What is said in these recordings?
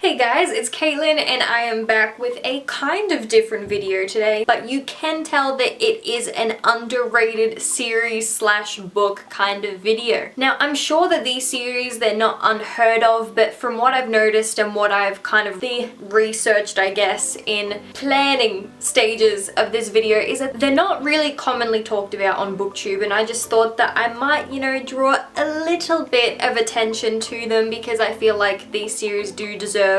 Hey guys, it's Caitlin and I am back with a kind of different video today, but you can tell that it is an underrated series slash book kind of video. Now, I'm sure that these series, they're not unheard of, but from what I've noticed and what I've kind of researched, I guess, in planning stages of this video is that they're not really commonly talked about on BookTube, and I just thought that I might, draw a little bit of attention to them because I feel like these series do deserve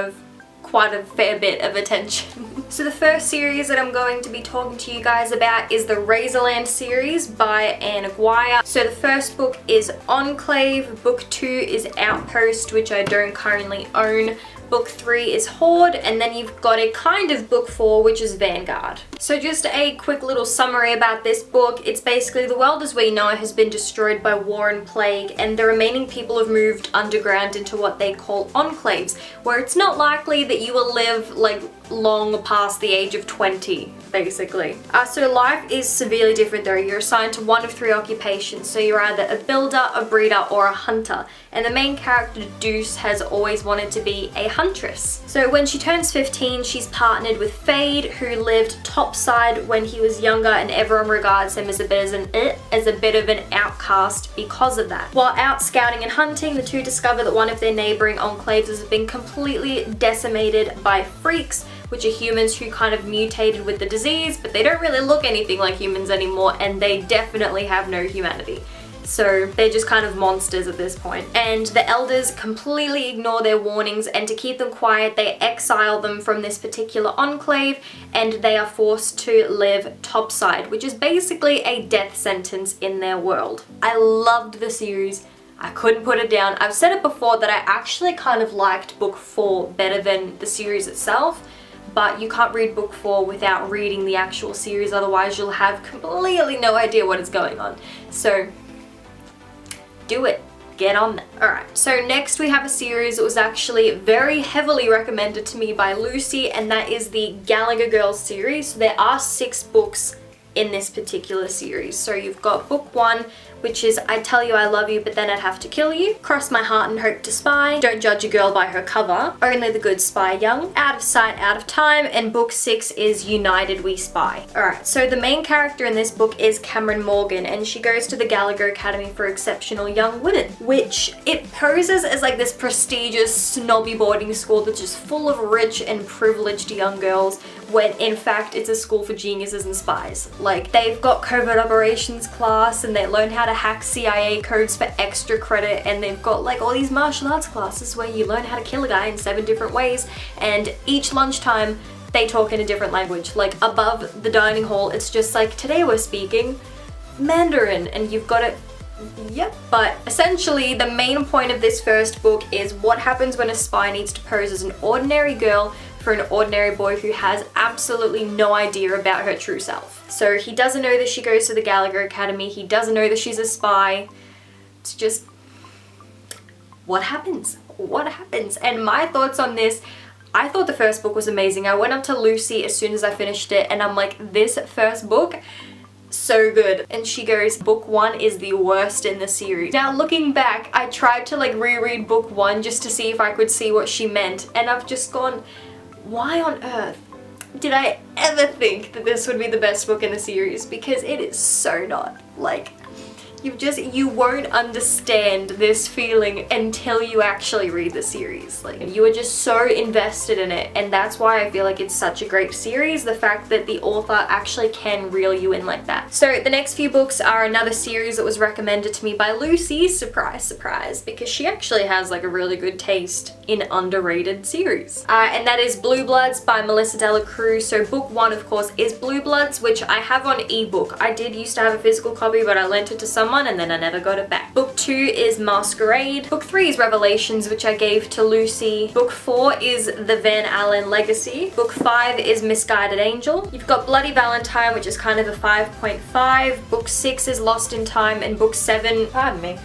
quite a fair bit of attention. So the first series that I'm going to be talking to you guys about is the Razorland series by Anne Aguirre. So the first book is Enclave, book 2 is Outpost, which I don't currently own. Book 3 is Horde, and then you've got a kind of book 4, which is Vanguard. So just a quick little summary about this book. It's basically the world as we know it has been destroyed by war and plague, and the remaining people have moved underground into what they call enclaves, where it's not likely that you will live like long past the age of 20, basically. So life is severely different though. You're assigned to one of 3 occupations, so you're either a builder, a breeder, or a hunter. And the main character, Deuce, has always wanted to be a huntress. So when she turns 15, she's partnered with Fade, who lived topside when he was younger, and everyone regards him as a bit of an outcast because of that. While out scouting and hunting, the two discover that one of their neighboring enclaves has been completely decimated by freaks, which are humans who kind of mutated with the disease, but they don't really look anything like humans anymore, and they definitely have no humanity. So they're just kind of monsters at this point. And the elders completely ignore their warnings, and to keep them quiet, they exile them from this particular enclave, and they are forced to live topside, which is basically a death sentence in their world. I loved the series. I couldn't put it down. I've said it before that I actually kind of liked book 4 better than the series itself, but you can't read book 4 without reading the actual series, otherwise you'll have completely no idea what is going on. So do it. Get on that. Alright, so next we have a series that was actually very heavily recommended to me by Lucy, and that is the Gallagher Girls series. So there are 6 books in this particular series. So you've got book 1, which is I Tell You I Love You But Then I'd Have to Kill You, Cross My Heart and Hope to Spy, Don't Judge a Girl by Her Cover, Only the Good Spy Young, Out of Sight, Out of Time, and book 6 is United We Spy. Alright, so the main character in this book is Cameron Morgan, and she goes to the Gallagher Academy for Exceptional Young Women, which it poses as like this prestigious snobby boarding school that's just full of rich and privileged young girls, when in fact it's a school for geniuses and spies. Like, they've got covert operations class, and they learn how to hack CIA codes for extra credit, and they've got like all these martial arts classes where you learn how to kill a guy in 7 different ways, and each lunchtime they talk in a different language. Like, above the dining hall it's just like, today we're speaking Mandarin, and you've got it. Yep. But essentially the main point of this first book is what happens when a spy needs to pose as an ordinary girl for an ordinary boy who has absolutely no idea about her true self. So he doesn't know that she goes to the Gallagher Academy, he doesn't know that she's a spy. It's just, what happens? What happens? And my thoughts on this, I thought the first book was amazing. I went up to Lucy as soon as I finished it, and I'm like, this first book, so good. And she goes, book 1 is the worst in the series. Now looking back, I tried to like reread book 1 just to see if I could see what she meant, and I've just gone, why on earth did I ever think that this would be the best book in the series? Because it is so not. Like, you won't understand this feeling until you actually read the series. Like, you are just so invested in it, and that's why I feel like it's such a great series, the fact that the author actually can reel you in like that. So the next few books are another series that was recommended to me by Lucy, surprise surprise, because she actually has like a really good taste in underrated series. And that is Blue Bloods by Melissa Dela Cruz. So book 1 of course is Blue Bloods, which I have on ebook. I did used to have a physical copy, but I lent it to someone and then I never got it back. Book 2 is Masquerade. Book 3 is Revelations, which I gave to Lucy. Book 4 is The Van Allen Legacy. Book 5 is Misguided Angel. You've got Bloody Valentine, which is kind of a 5.5. Book 6 is Lost in Time, and book 7,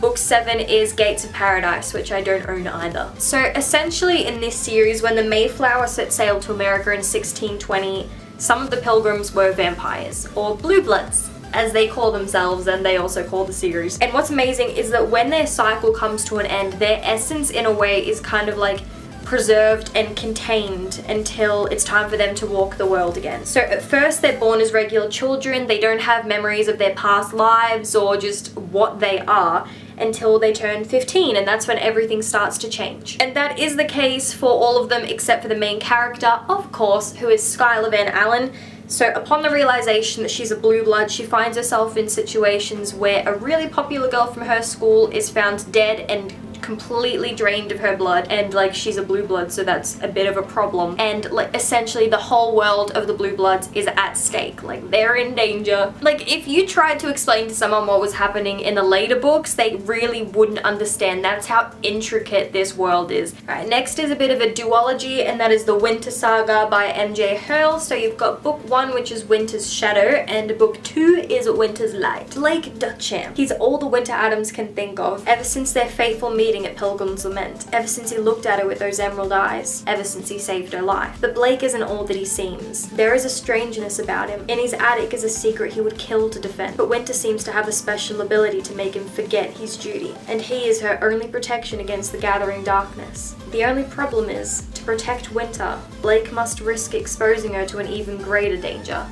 book 7 is Gates of Paradise, which I don't own either. So essentially in this series, when the Mayflower set sail to America in 1620, some of the pilgrims were vampires, or blue bloods, as they call themselves, and they also call the series. And what's amazing is that when their cycle comes to an end, their essence in a way is kind of like preserved and contained until it's time for them to walk the world again. So at first they're born as regular children, they don't have memories of their past lives or just what they are until they turn 15, and that's when everything starts to change. And that is the case for all of them except for the main character, of course, who is Skylar Van Allen. So upon the realization that she's a blue blood, she finds herself in situations where a really popular girl from her school is found dead and completely drained of her blood, and like she's a blue blood, so that's a bit of a problem, and like essentially the whole world of the blue bloods is at stake. Like they're in danger. Like if you tried to explain to someone what was happening in the later books, they really wouldn't understand. That's how intricate this world is. Alright, next is a bit of a duology, and that is the Winter Saga by M.J. Hurl. So you've got book 1, which is Winter's Shadow, and book 2 is Winter's Light. Blake Duchamp, he's all the Winter Adams can think of, ever since their fateful meeting at Pilgrim's Lament, ever since he looked at her with those emerald eyes, ever since he saved her life. But Blake isn't all that he seems. There is a strangeness about him. In his attic is a secret he would kill to defend, but Winter seems to have a special ability to make him forget his duty, and he is her only protection against the gathering darkness. The only problem is, to protect Winter, Blake must risk exposing her to an even greater danger: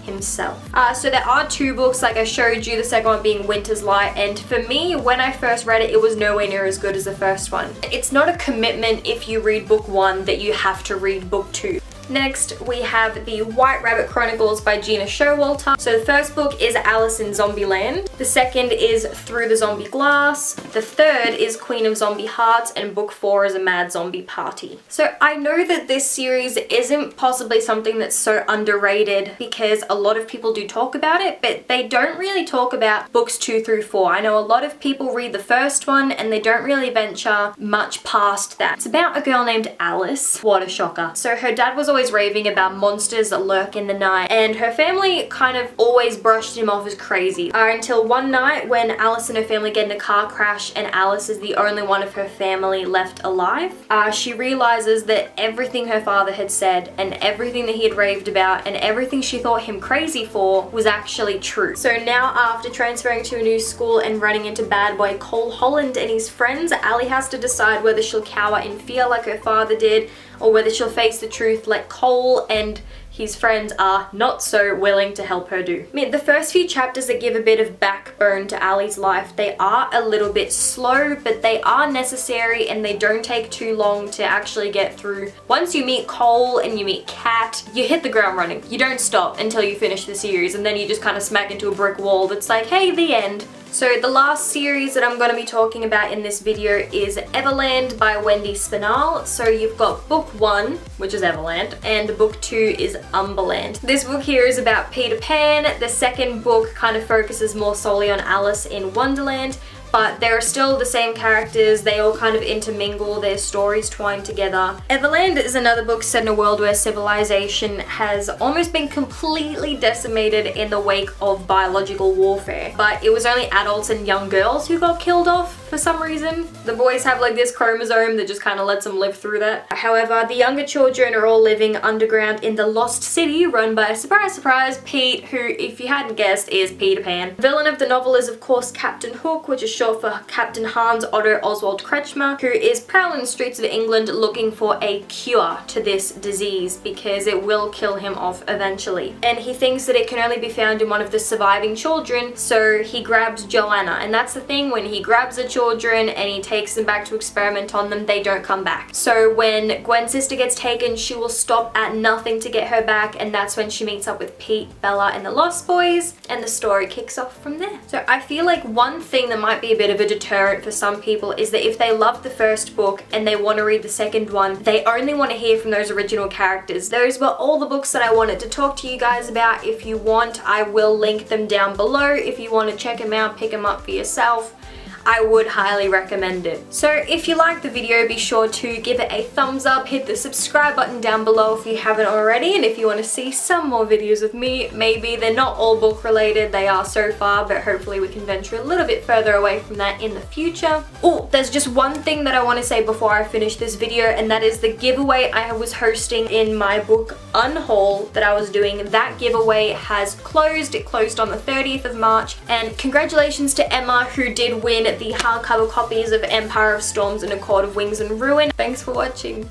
himself. So there are 2 books, like I showed you, the second one being Winter's Light, and for me, when I first read it, it was nowhere near as good as the first one. It's not a commitment if you read book 1 that you have to read book 2. Next, we have the White Rabbit Chronicles by Gina Showalter. So the first book is Alice in Zombieland. The second is Through the Zombie Glass. The third is Queen of Zombie Hearts, and book 4 is A Mad Zombie Party. So I know that this series isn't possibly something that's so underrated because a lot of people do talk about it, but they don't really talk about books 2 through 4. I know a lot of people read the first one and they don't really venture much past that. It's about a girl named Alice. What a shocker. So her dad was always raving about monsters that lurk in the night, and her family kind of always brushed him off as crazy, until one night when Alice and her family get in a car crash and Alice is the only one of her family left alive. She realizes that everything her father had said and everything that he had raved about and everything she thought him crazy for was actually true. So now, after transferring to a new school and running into bad boy Cole Holland and his friends, Allie has to decide whether she'll cower in fear like her father did, or whether she'll face the truth like Cole and his friends are not so willing to help her do. I mean, the first few chapters that give a bit of backbone to Allie's life, they are a little bit slow, but they are necessary and they don't take too long to actually get through. Once you meet Cole and you meet Kat, you hit the ground running. You don't stop until you finish the series, and then you just kind of smack into a brick wall that's like, hey, the end. So the last series that I'm going to be talking about in this video is Everland by Wendy Spinall. So you've got book 1, which is Everland, and book 2 is Umberland. This book here is about Peter Pan. The second book kind of focuses more solely on Alice in Wonderland, but they're still the same characters. They all kind of intermingle, their stories twine together. Everland is another book set in a world where civilization has almost been completely decimated in the wake of biological warfare, but it was only adults and young girls who got killed off for some reason. The boys have like this chromosome that just kind of lets them live through that. However, the younger children are all living underground in the Lost City run by, surprise surprise, Pete, who, if you hadn't guessed, is Peter Pan. The villain of the novel is of course Captain Hook, which is short for Captain Hans Otto Oswald Kretschmer, who is prowling the streets of England looking for a cure to this disease because it will kill him off eventually. And he thinks that it can only be found in one of the surviving children, so he grabs Joanna. And that's the thing, when he grabs the children and he takes them back to experiment on them, they don't come back. So when Gwen's sister gets taken, she will stop at nothing to get her back, and that's when she meets up with Pete, Bella, and the Lost Boys, and the story kicks off from there. So I feel like one thing that might be a bit of a deterrent for some people is that if they love the first book and they want to read the second one, they only want to hear from those original characters. Those were all the books that I wanted to talk to you guys about. If you want, I will link them down below. If you want to check them out, pick them up for yourself, I would highly recommend it. So if you liked the video, be sure to give it a thumbs up, hit the subscribe button down below if you haven't already, and if you want to see some more videos with me, maybe they're not all book related, they are so far, but hopefully we can venture a little bit further away from that in the future. Oh, there's just one thing that I want to say before I finish this video, and that is the giveaway I was hosting in my book unhaul that I was doing. That giveaway has closed. It closed on the 30th of March, and congratulations to Emma, who did win the hardcover copies of Empire of Storms and A Court of Wings and Ruin. Thanks for watching.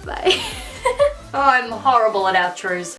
Bye. Oh, I'm horrible at outros.